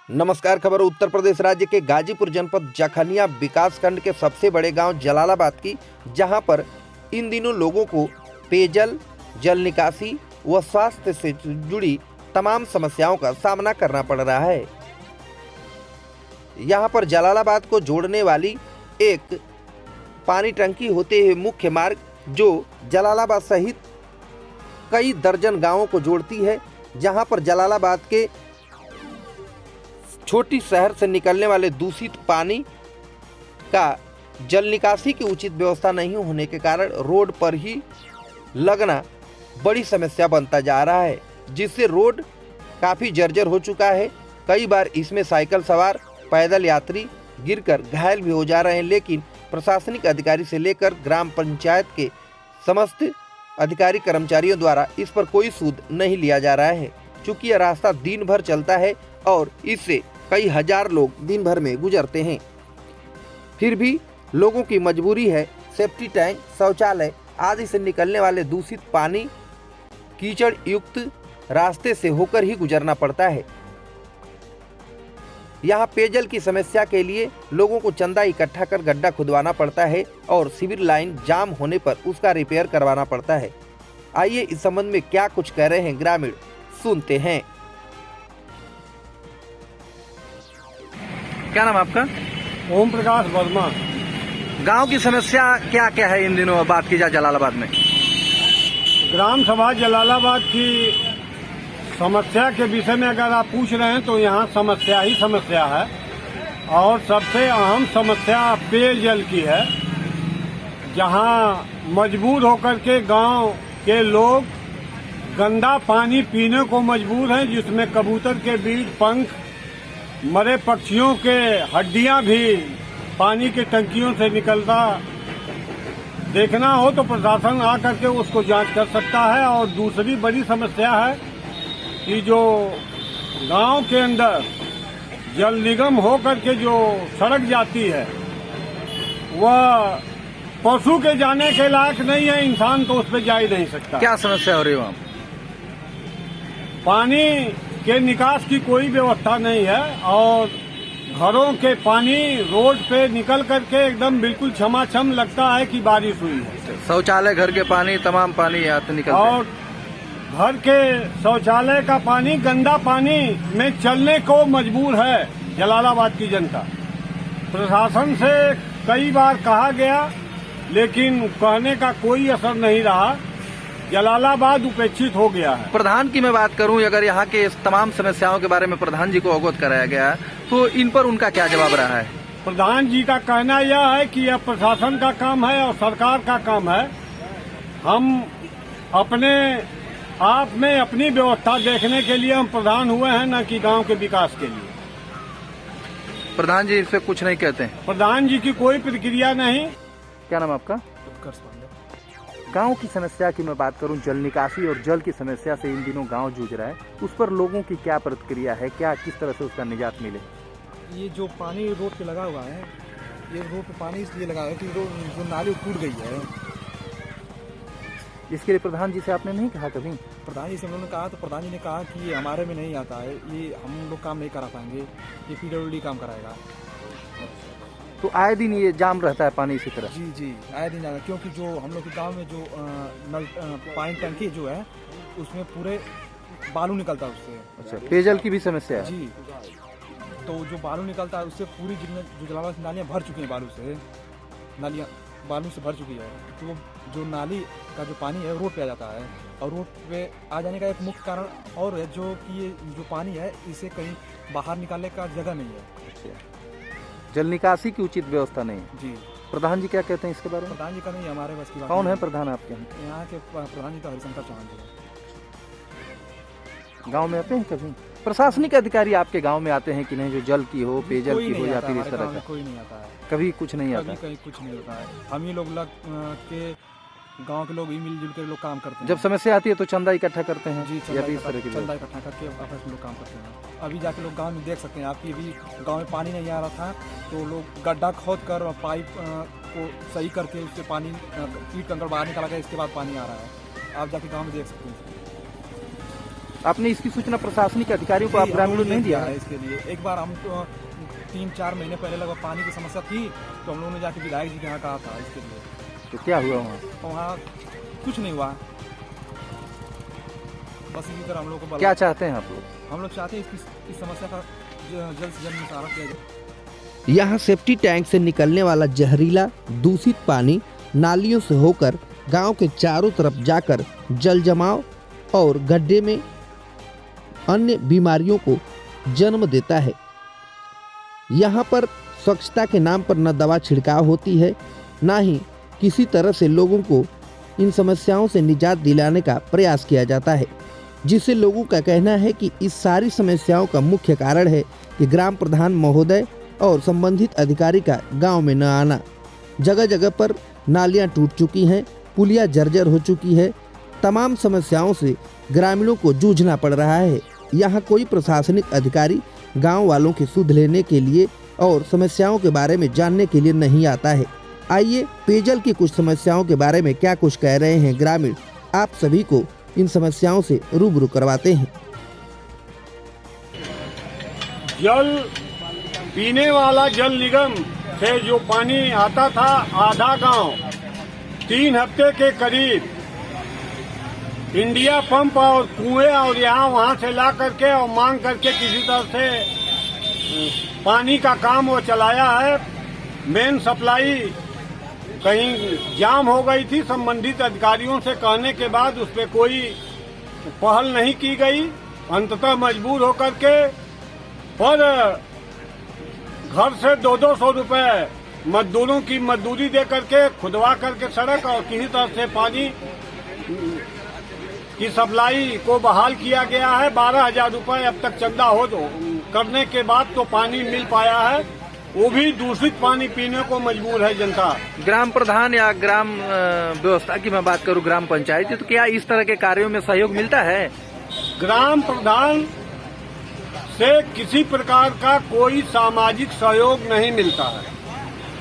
नमस्कार। खबर उत्तर प्रदेश राज्य के गाजीपुर जनपद जखनिया विकासखंड के सबसे बड़े गांव जलालाबाद की, जहां पर इन दिनों लोगों को पेयजल, जल निकासी व स्वास्थ्य से जुड़ी तमाम समस्याओं का सामना करना पड़ रहा है। यहां पर जलालाबाद को जोड़ने वाली एक पानी टंकी होते हुए मुख्य मार्ग जो जलालाबाद सहित कई दर्जन गांवों को जोड़ती है, जहां पर जलालाबाद के छोटी शहर से निकलने वाले दूषित पानी का जल निकासी की उचित व्यवस्था नहीं होने के कारण रोड पर ही लगना बड़ी समस्या बनता जा रहा है, जिससे रोड काफ़ी जर्जर हो चुका है। कई बार इसमें साइकिल सवार, पैदल यात्री गिरकर घायल भी हो जा रहे हैं, लेकिन प्रशासनिक अधिकारी से लेकर ग्राम पंचायत के समस्त अधिकारी कर्मचारियों द्वारा इस पर कोई सूद नहीं लिया जा रहा है। चूँकि यह रास्ता दिन भर चलता है और इससे कई हजार लोग दिन भर में गुजरते हैं, फिर भी लोगों की मजबूरी है सेफ्टी टैंक, शौचालय आदि से निकलने वाले दूषित पानी कीचड़ युक्त रास्ते से होकर ही गुजरना पड़ता है। यहाँ पेयजल की समस्या के लिए लोगों को चंदा इकट्ठा कर गड्ढा खुदवाना पड़ता है और सीवर लाइन जाम होने पर उसका रिपेयर करवाना पड़ता है। आइए इस संबंध में क्या कुछ कह रहे हैं ग्रामीण, सुनते हैं। क्या नाम आपका? ओम प्रकाश वर्मा। गांव की समस्या क्या क्या है इन दिनों बात की जाए जलालाबाद में? ग्राम सभा जलालाबाद की समस्या के विषय में अगर आप पूछ रहे हैं तो यहाँ समस्या ही समस्या है और सबसे अहम समस्या पेयजल की है, जहाँ मजबूर होकर के गांव के लोग गंदा पानी पीने को मजबूर हैं, जिसमें कबूतर के बीज, पंख, मरे पक्षियों के हड्डियां भी पानी की टंकियों से निकलता देखना हो तो प्रशासन आकर के उसको जांच कर सकता है। और दूसरी बड़ी समस्या है कि जो गांव के अंदर जल निगम होकर के जो सड़क जाती है वह पशु के जाने के लायक नहीं है, इंसान तो उस पर जा ही नहीं सकता। क्या समस्या हो रही है वहाँ? पानी के निकास की कोई व्यवस्था नहीं है और घरों के पानी रोड पे निकल करके एकदम बिल्कुल छमाछम लगता है कि बारिश हुई है। शौचालय, घर के पानी, तमाम पानी यहाँ से निकलता है। और घर के शौचालय का पानी गंदा पानी में चलने को मजबूर है जलालाबाद की जनता। प्रशासन से कई बार कहा गया लेकिन कहने का कोई असर नहीं रहा, जलालाबाद उपेक्षित हो गया है। प्रधान की मैं बात करूं, अगर यहाँ के इस तमाम समस्याओं के बारे में प्रधान जी को अवगत कराया गया तो इन पर उनका क्या जवाब रहा है? प्रधान जी का कहना यह है कि यह प्रशासन का काम है और सरकार का काम है। हम अपने आप में अपनी व्यवस्था देखने के लिए हम प्रधान हुए हैं, न कि गांव के विकास के लिए। प्रधान जी इससे कुछ नहीं कहते हैं? प्रधान जी की कोई प्रतिक्रिया नहीं। क्या नाम आपका? गांव की समस्या की मैं बात करूं, जल निकासी और जल की समस्या से इन दिनों गांव जूझ रहा है, उस पर लोगों की क्या प्रतिक्रिया है, क्या किस तरह से उसका निजात मिले? ये जो पानी रोड पे लगा हुआ है, ये रोड पे पानी इसलिए लगा है कि जो नाली टूट गई है। इसके लिए प्रधान जी से आपने नहीं कहा कभी? प्रधान जी से हम लोगों ने कहा तो प्रधान जी ने कहा कि ये हमारे में नहीं आता है, ये हम लोग काम नहीं करा पाएंगे, ये PWD काम कराएगा। तो आए दिन ये जाम रहता है पानी इसी तरह? जी आए दिन जाएगा, क्योंकि जो हम लोग के गांव में जो नल पानी टंकी जो है उसमें पूरे बालू निकलता है उससे। अच्छा, पेयजल की भी समस्या है? जी, तो जो बालू निकलता है उससे पूरी जितने जो जलालाबाद नालियाँ भर चुकी हैं बालू से, नालियाँ बालू से भर चुकी है, तो जो नाली का जो पानी है रोड पे आ जाता है और रोड पे आ जाने का एक मुख्य कारण और है जो कि ये जो पानी है इसे कहीं बाहर निकालने का जगह नहीं है। अच्छा, जल निकासी की उचित व्यवस्था नहीं? जी। प्रधान जी क्या कहते हैं इसके बारे में? प्रधान जी का नहीं, हमारे बस की बात। कौन है प्रधान आपके यहाँ के? प्रधान जी तो हरिशंकर चौहान जी है। गांव में आते हैं कभी? प्रशासनिक अधिकारी आपके गांव में आते हैं कि नहीं, जो जल की हो, पेयजल की हो, या फिर इस तरह का? कोई नहीं आता है, कभी कुछ नहीं आता? कहीं कुछ नहीं होता है। हम ही लोग के गांव के लोग ही मिलजुल के लोग काम करते हैं। जब समस्या आती है तो चंदा इकट्ठा करते हैं? जी, या फिर इस तरह की चंदा इकट्ठा करके आपस में लोग काम करते हैं। अभी जाके लोग गांव में देख सकते हैं आपकी, अभी गांव में पानी नहीं आ रहा था तो लोग गड्ढा खोद कर पाइप को सही करके उससे पानी ईट कंकड़ बाहर निकाला गया, इसके बाद पानी आ रहा है। आप जाके गाँव में देख सकते हैं। आपने इसकी सूचना प्रशासनिक अधिकारियों को आप ग्रामीणों ने नहीं दिया है इसके लिए। एक बार हम 3-4 महीने पहले लगभग पानी की समस्या थी, तो हम लोगों ने जाके विधायक जी के यहाँ कहा था इसके लिए। तो क्या हुआ वहाँ? तो वहाँ कुछ नहीं हुआ। बस इसी तरह हम लोग को क्या चाहते हैं आप लोग? हम लोग चाहते हैं इस समस्या का जल्द से जल्द निस्तारण किया जाए। यहाँ सेफ्टी टैंक से निकलने वाला जहरीला दूषित पानी नालियों से होकर गांव के चारों तरफ जाकर जल जमाव और गड्ढे में अन्य बीमारियों को जन्म देता है। यहाँ पर स्वच्छता के नाम पर न दवा छिड़काव होती है, न ही किसी तरह से लोगों को इन समस्याओं से निजात दिलाने का प्रयास किया जाता है, जिससे लोगों का कहना है कि इस सारी समस्याओं का मुख्य कारण है कि ग्राम प्रधान महोदय और संबंधित अधिकारी का गांव में न आना। जगह जगह पर नालियां टूट चुकी हैं, पुलिया जर्जर हो चुकी है। तमाम समस्याओं से ग्रामीणों को जूझना पड़ रहा है। यहाँ कोई प्रशासनिक अधिकारी गांव वालों की सुध लेने के लिए और समस्याओं के बारे में जानने के लिए नहीं आता है। आइए पेयजल की कुछ समस्याओं के बारे में क्या कुछ कह रहे हैं ग्रामीण, आप सभी को इन समस्याओं से रूबरू करवाते हैं। जल पीने वाला जल निगम से जो पानी आता था, आधा गांव 3 हफ्ते के करीब इंडिया पंप और कुएं और यहाँ वहाँ से ला करके और मांग करके किसी तरह से पानी का काम वो चलाया है। मेन सप्लाई कहीं जाम हो गई थी, संबंधित अधिकारियों से कहने के बाद उस पर कोई पहल नहीं की गई। अंततः मजबूर होकर के पर घर से 200-200 रुपए मजदूरों की मजदूरी दे करके खुदवा करके सड़क और किसी तरह से पानी की सप्लाई को बहाल किया गया है। 12,000 रुपए अब तक चंदा हो करने के बाद तो पानी मिल पाया है, वो भी दूषित पानी पीने को मजबूर है जनता। ग्राम प्रधान या ग्राम व्यवस्था की मैं बात करूं, ग्राम पंचायत, तो क्या इस तरह के कार्यों में सहयोग मिलता है? ग्राम प्रधान से किसी प्रकार का कोई सामाजिक सहयोग नहीं मिलता है।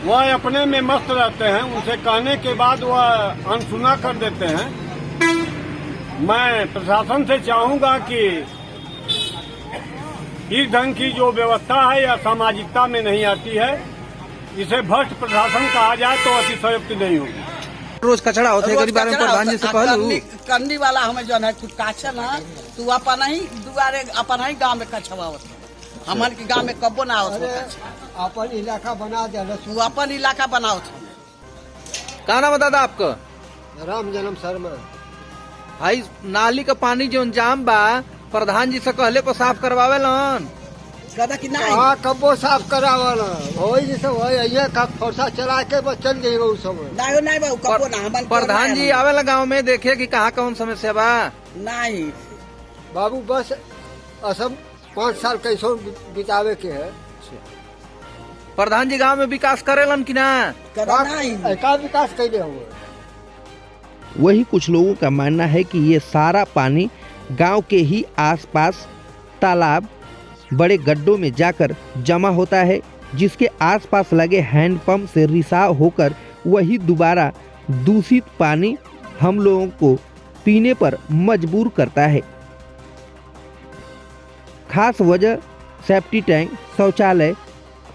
वह अपने में मस्त रहते हैं, उनसे कहने के बाद वह अनसुना कर देते हैं। मैं प्रशासन से चाहूंगा कि इस ढंग की जो व्यवस्था है या सामाजिकता में नहीं आती है, इसे भ्रष्ट प्रशासन कहा जाए तो अतिशयोक्ति नहीं होगी। रोज कचरा होते हैं, बारे में प्रधान जी से कहलू करनी वाला हमें जो है तू काछे ना, तू अपन ही दुआरे अपन ही गांव में कछवावत, हमन के गांव में कब्बो ना आवत, अपन इलाका बना दे। तू अपन इलाका बनाओ। क्या नाम है दादा आपका? राम जन्म शर्मा। भाई नाली का पानी जो जाम बा, प्रधान जी से कहले पर साफ करवावे लन कदा कि नहीं? हाँ, कब्बो साफ करावल वही जैसे वही ये का फरसा चला के बस चल गई वो सब। नहीं बाबू कब्बो ना, हमन प्रधान जी आवेला गांव में देखे कि कहाँ कौन समस्या बा। नहीं बाबू बस असम 5 साल कैसो बितावे के है। प्रधान जी गांव में विकास करेलन कि ना? कदा नहीं का विकास कैले हुए। वही कुछ लोगों का मानना है कि ये सारा पानी गांव के ही आसपास तालाब, बड़े गड्ढों में जाकर जमा होता है, जिसके आसपास लगे हैंडपंप से रिसाव होकर वही दोबारा दूषित पानी हम लोगों को पीने पर मजबूर करता है। खास वजह सेफ्टी टैंक, शौचालय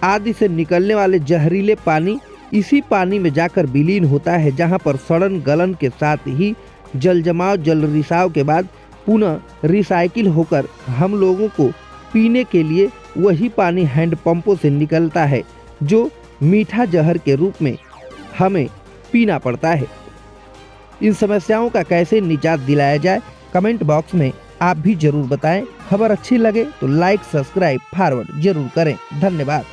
आदि से निकलने वाले जहरीले पानी इसी पानी में जाकर विलीन होता है, जहां पर सड़न गलन के साथ ही जल जमाव, जल रिसाव के बाद पुनः रिसाइकिल होकर हम लोगों को पीने के लिए वही पानी हैंडपंपों से निकलता है, जो मीठा जहर के रूप में हमें पीना पड़ता है। इन समस्याओं का कैसे निजात दिलाया जाए, कमेंट बॉक्स में आप भी जरूर बताएं। खबर अच्छी लगे तो लाइक, सब्सक्राइब, फॉरवर्ड जरूर करें। धन्यवाद।